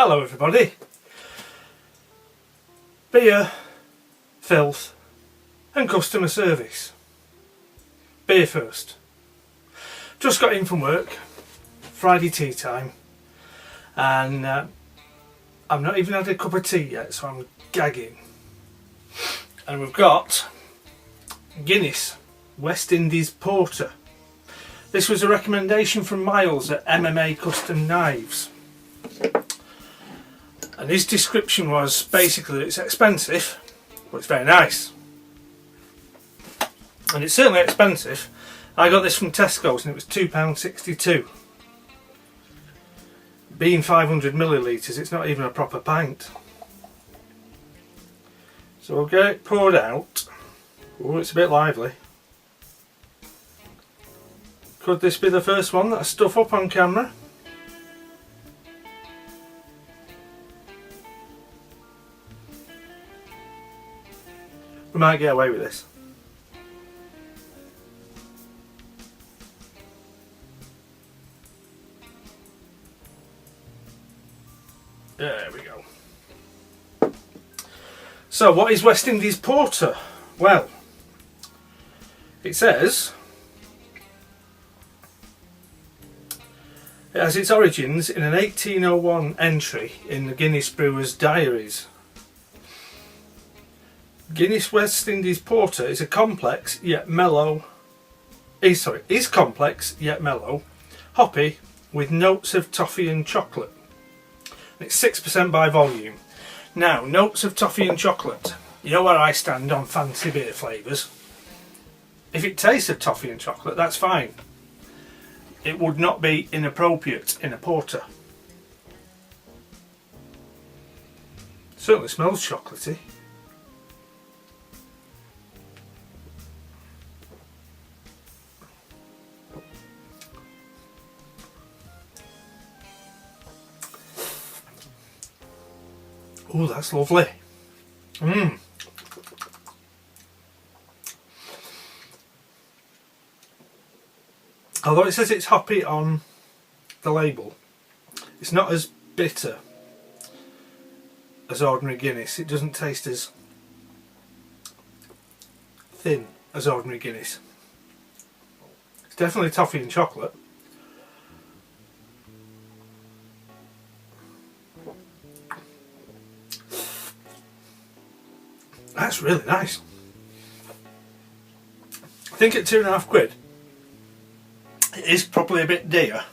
Hello everybody. Beer, filth and customer service. Beer first. Just got in from work, Friday tea time, and I've not even had a cup of tea yet, so I'm gagging. And we've got Guinness West Indies Porter. This was a recommendation from Miles at MMA Custom Knives. And his description was basically that it's expensive, but it's very nice. And it's certainly expensive. I got this from Tesco's and it was £2.62. Being 500 millilitres, it's not even a proper pint. So we'll get it poured out. Oh, it's a bit lively. Could this be the first one that I stuff up on camera? We might get away with this. There we go. So what is West Indies Porter? Well, it says it has its origins in an 1801 entry in the Guinness Brewer's Diaries. Guinness West Indies Porter is complex yet mellow, hoppy with notes of toffee and chocolate. It's 6% by volume. Now, notes of toffee and chocolate. You know where I stand on fancy beer flavours. If it tastes of toffee and chocolate, that's fine. It would not be inappropriate in a porter. Certainly smells chocolatey. Oh, that's lovely. Although it says it's hoppy on the label, it's not as bitter as ordinary Guinness. It doesn't taste as thin as ordinary Guinness. It's definitely toffee and chocolate. That's really nice. I think at £2.50 it is probably a bit dear,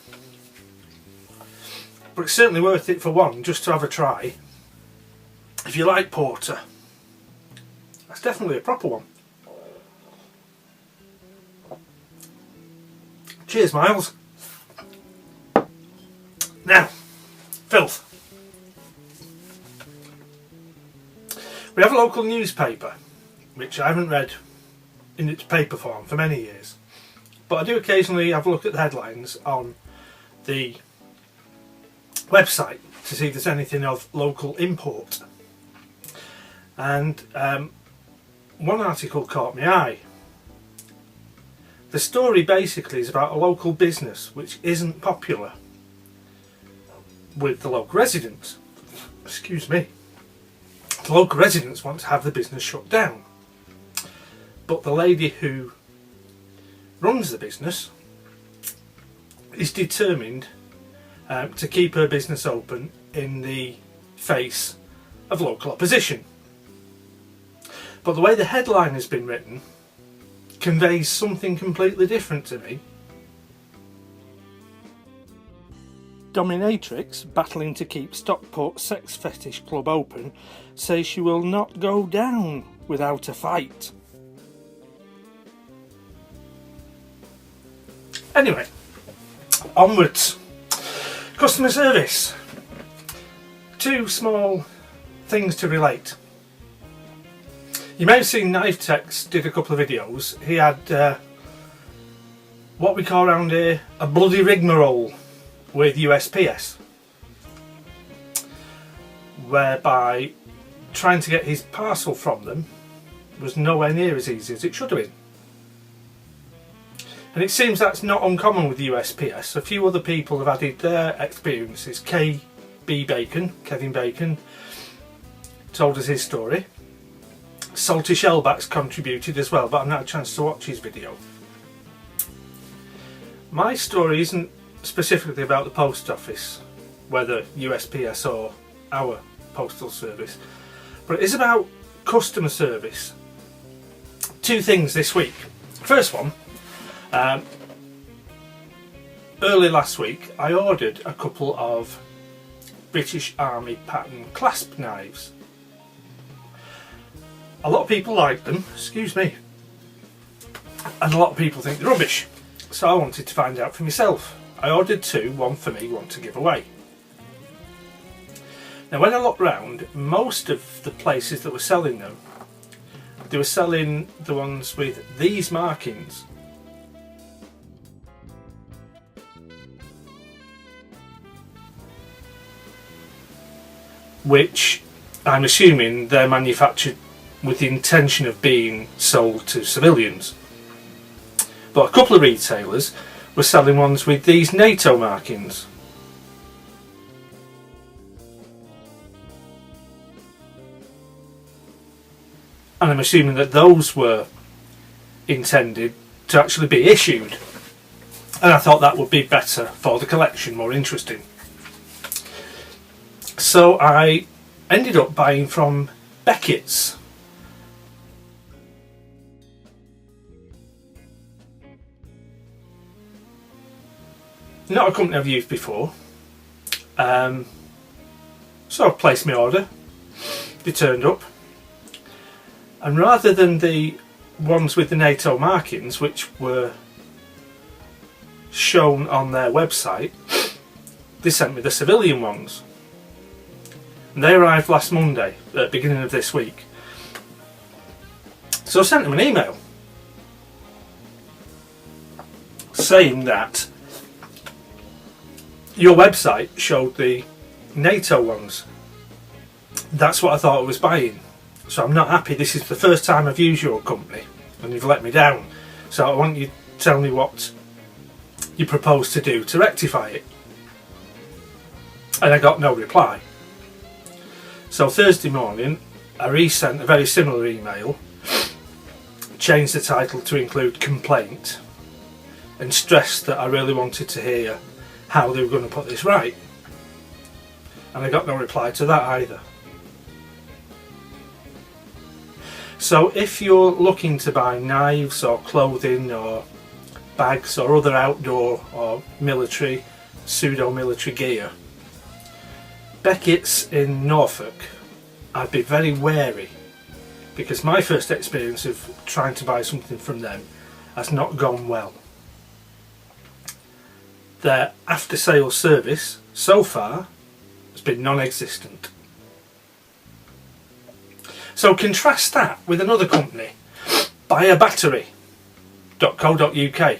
but it's certainly worth it for one, just to have a try. If you like porter, that's definitely a proper one. Cheers, Miles. Now, Filth. We have a local newspaper, which I haven't read in its paper form for many years, but I do occasionally have a look at the headlines on the website to see if there's anything of local import. And one article caught my eye. The story basically is about a local business which isn't popular with the local residents. Excuse me. The local residents want to have the business shut down, but the lady who runs the business is determined to keep her business open in the face of local opposition. But the way the headline has been written conveys something completely different to me. Dominatrix, battling to keep Stockport sex fetish club open, says she will not go down without a fight. Anyway, onwards. Customer service. Two small things to relate. You may have seen Knife Techs did a couple of videos. He had what we call around here a bloody rigmarole with USPS, whereby trying to get his parcel from them was nowhere near as easy as it should have been. And it seems that's not uncommon with the USPS. A few other people have added their experiences. Kay Kevin Bacon, told us his story. Salty Shellbacks contributed as well, but I've not had a chance to watch his video. My story isn't specifically about the post office, whether USPS or our postal service, but it is about customer service. Two things this week. First one, early last week I ordered a couple of British Army pattern clasp knives. A lot of people like them, excuse me, and a lot of people think they're rubbish, so I wanted to find out for myself. I ordered two, one for me, one to give away. Now when I looked round, most of the places that were selling them, they were selling the ones with these markings. Which I'm assuming they're manufactured with the intention of being sold to civilians. But a couple of retailers were selling ones with these NATO markings. And I'm assuming that those were intended to actually be issued. And I thought that would be better for the collection, more interesting. So I ended up buying from Beckett's. Not a company I've used before. So I placed my order. They turned up. And rather than the ones with the NATO markings, which were shown on their website, they sent me the civilian ones. And they arrived last Monday, at the beginning of this week. So I sent them an email saying that your website showed the NATO ones. That's what I thought I was buying. So I'm not happy. This is the first time I've used your company and you've let me down. So I want you to tell me what you propose to do to rectify it. And I got no reply. So Thursday morning I resent a very similar email, changed the title to include complaint, and stressed that I really wanted to hear how they were going to put this right. And I got no reply to that either. So if you're looking to buy knives or clothing or bags or other outdoor or military, pseudo-military gear, Beckett's in Norfolk, I'd be very wary, because my first experience of trying to buy something from them has not gone well. Their after sales service so far has been non-existent. So contrast that with another company, buyabattery.co.uk.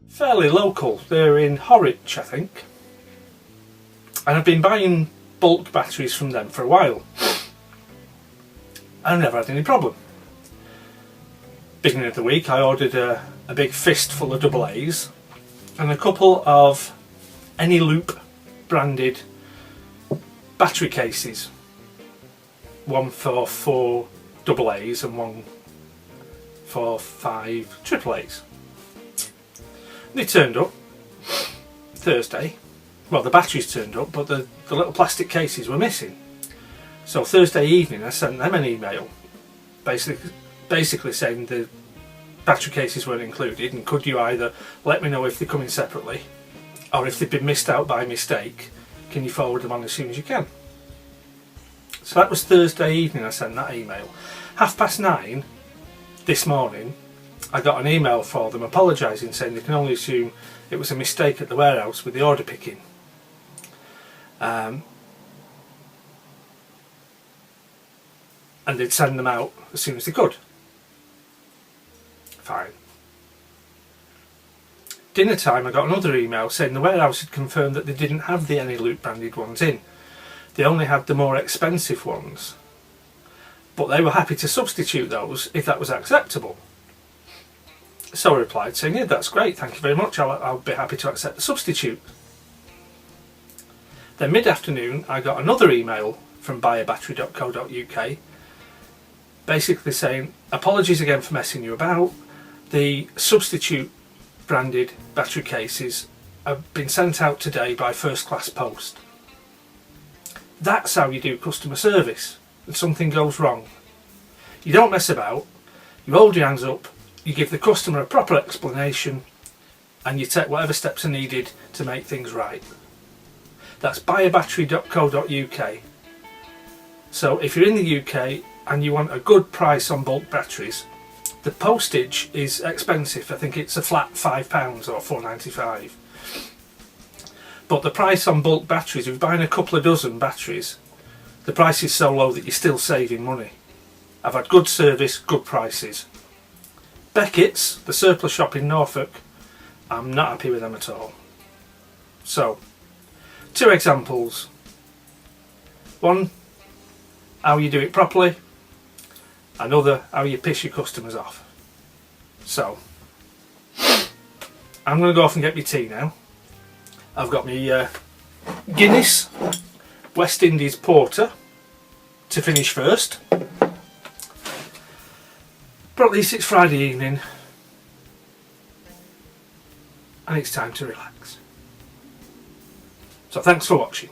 Fairly local, they're in Horwich I think, and I've been buying bulk batteries from them for a while. I've never had any problem. Beginning of the week I ordered a big fistful of AA's and a couple of Any Loop branded battery cases, one for 4 AA's and one for 5 AAA's. They turned up Thursday. Well, the batteries turned up, but the little plastic cases were missing. So Thursday evening I sent them an email basically saying the battery cases weren't included, and could you either let me know if they're coming separately, or if they've been missed out by mistake, can you forward them on as soon as you can. So that was Thursday evening I sent that email. 9:30 this morning I got an email for them apologising, saying they can only assume it was a mistake at the warehouse with the order picking. And they'd send them out as soon as they could. Fine. Dinner time I got another email saying the warehouse had confirmed that they didn't have the Any Loop branded ones in. They only had the more expensive ones, but they were happy to substitute those if that was acceptable. So I replied saying, yeah, that's great, thank you very much, I'll be happy to accept the substitute. Then mid-afternoon I got another email from buyerbattery.co.uk basically saying, apologies again for messing you about, the substitute branded battery cases have been sent out today by first class post. That's how you do customer service when something goes wrong. You don't mess about, you hold your hands up, you give the customer a proper explanation, and you take whatever steps are needed to make things right. That's buyerbattery.co.uk. So if you're in the UK and you want a good price on bulk batteries, the postage is expensive. I think it's a flat £5 or £4.95. But the price on bulk batteries, if you're buying a couple of dozen batteries, the price is so low that you're still saving money. I've had good service, good prices. Beckett's, the surplus shop in Norfolk, I'm not happy with them at all. So, 2 examples. One, how you do it properly. Another, how you piss your customers off. So, I'm going to go off and get my tea now. I've got my Guinness West Indies Porter to finish first. But at least it's Friday evening and it's time to relax. So thanks for watching.